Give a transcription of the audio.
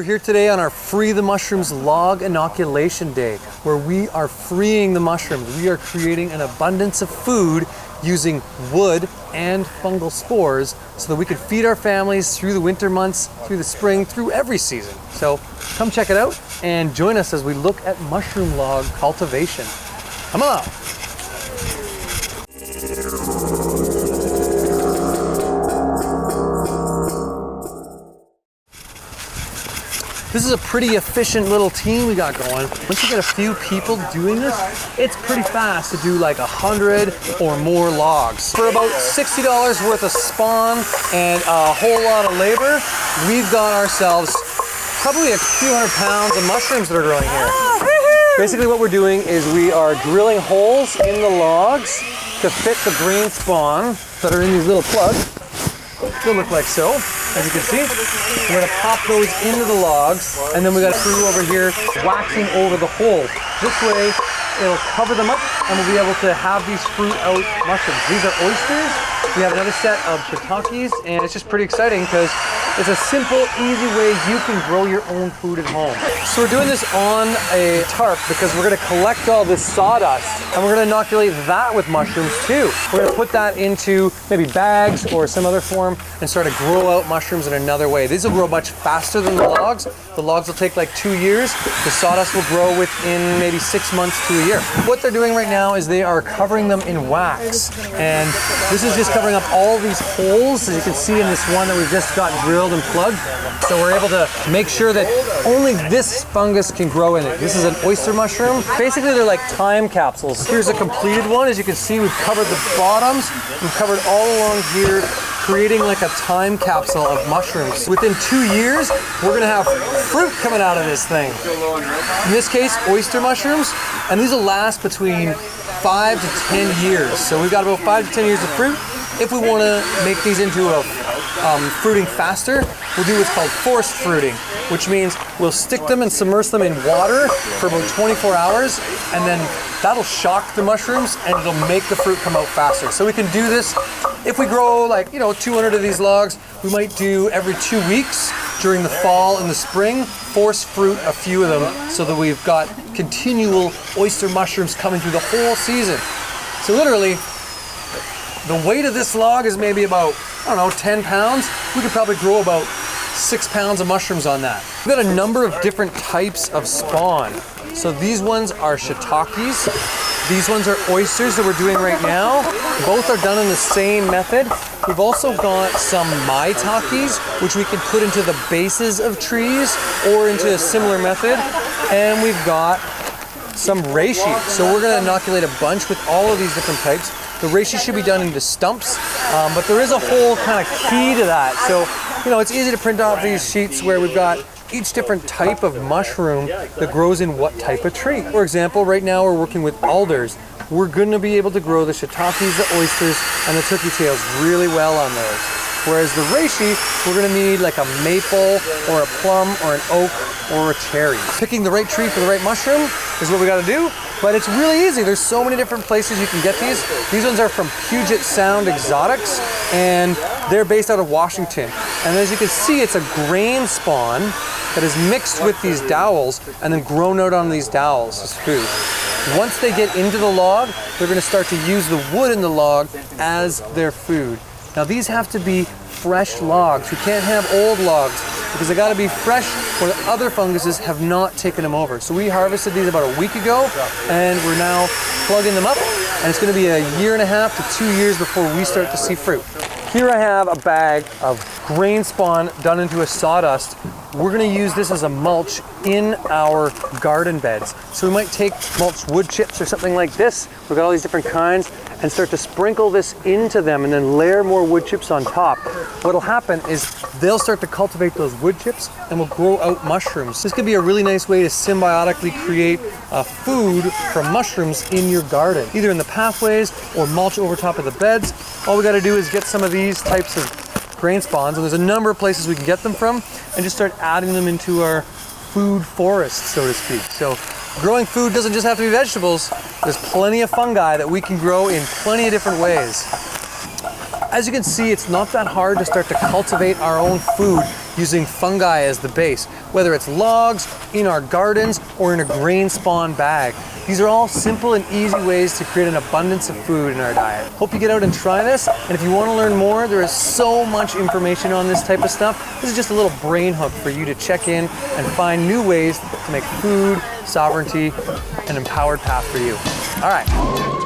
here today on our Free the Mushrooms Log Inoculation Day, where we are freeing the mushrooms. We are creating an abundance of food using wood and fungal spores so that we can feed our families through the winter months, through the spring, through every season. So come check it out and join us as we look at mushroom log cultivation. Come along. This is a pretty efficient little team we got going. Once you get a few people doing this, it's pretty fast to do like 100 or more logs. For about $60 worth of spawn and a whole lot of labor, we've got ourselves probably a few hundred pounds of mushrooms that are growing here. Basically what we're doing is we are drilling holes in the logs to fit the grain spawn that are in these little plugs. They'll look like so, as you can see. We're gonna pop those into the logs, and then we got a crew over here waxing over the hole. This way, it'll cover them up, and we'll be able to have these fruit out mushrooms. These are oysters. We have another set of shiitakes, and it's just pretty exciting because it's a simple, easy way you can grow your own food at home. So we're doing this on a tarp because we're gonna collect all this sawdust and we're gonna inoculate that with mushrooms too. We're gonna put that into maybe bags or some other form and start to grow out mushrooms in another way. These will grow much faster than the logs. The logs will take like 2 years. The sawdust will grow within maybe 6 months to a year. What they're doing right now is they are covering them in wax. And this is just covering up all these holes, as you can see in this one that we've just got drilled and plugged. So we're able to make sure that only this fungus can grow in it. This is an oyster mushroom. Basically, they're like time capsules. Here's a completed one. As you can see, we've covered the bottoms. We've covered all along here, creating like a time capsule of mushrooms. Within 2 years, we're gonna have fruit coming out of this thing. In this case, oyster mushrooms, and these will last between 5 to 10 years. So we've got about 5 to 10 years of fruit. If we wanna make these into a fruiting faster, we'll do what's called forced fruiting, which means we'll stick them and submerge them in water for about 24 hours, and then that'll shock the mushrooms and it'll make the fruit come out faster. So we can do this if we grow like, 200 of these logs. We might do every 2 weeks during the fall and the spring, force fruit a few of them so that we've got continual oyster mushrooms coming through the whole season. So literally, the weight of this log is maybe about, 10 pounds. We could probably grow about 6 pounds of mushrooms on that. We've got a number of different types of spawn. So these ones are shiitakes. These ones are oysters that we're doing right now. Both are done in the same method. We've also got some maitakes, which we can put into the bases of trees or into a similar method. And we've got some reishi. So we're gonna inoculate a bunch with all of these different types. The reishi should be done into stumps, but there is a whole kind of key to that. So, it's easy to print off these sheets where we've got each different type of mushroom that grows in what type of tree. For example, right now we're working with alders. We're going to be able to grow the shiitakes, the oysters, and the turkey tails really well on those. Whereas the reishi, we're going to need like a maple or a plum or an oak or a cherry. Picking the right tree for the right mushroom is what we got to do, but it's really easy. There's so many different places you can get these. These ones are from Puget Sound Exotics, and they're based out of Washington. And as you can see, it's a grain spawn that is mixed with these dowels and then grown out on these dowels as food. Once they get into the log, they're going to start to use the wood in the log as their food. Now these have to be fresh logs. We can't have old logs because they got to be fresh or the other funguses have not taken them over. So we harvested these about a week ago and we're now plugging them up, and it's going to be a 1.5 to 2 years before we start to see fruit. Here I have a bag of grain spawn done into a sawdust. We're going to use this as a mulch in our garden beds. So we might take mulch wood chips or something like this. We've got all these different kinds, and start to sprinkle this into them and then layer more wood chips on top. What'll happen is they'll start to cultivate those wood chips and will grow out mushrooms. This could be a really nice way to symbiotically create food from mushrooms in your garden, either in the pathways or mulch over top of the beds. All we got to do is get some of these types of grain spawns, and there's a number of places we can get them from, and just start adding them into our food forest, so to speak. So growing food doesn't just have to be vegetables. There's plenty of fungi that we can grow in plenty of different ways. As you can see, it's not that hard to start to cultivate our own food using fungi as the base. whether it's logs, in our gardens, or in a grain spawn bag. These are all simple and easy ways to create an abundance of food in our diet. Hope you get out and try this, and if you want to learn more, there is so much information on this type of stuff. This is just a little brain hook for you to check in and find new ways to make food, sovereignty, an empowered path for you. All right.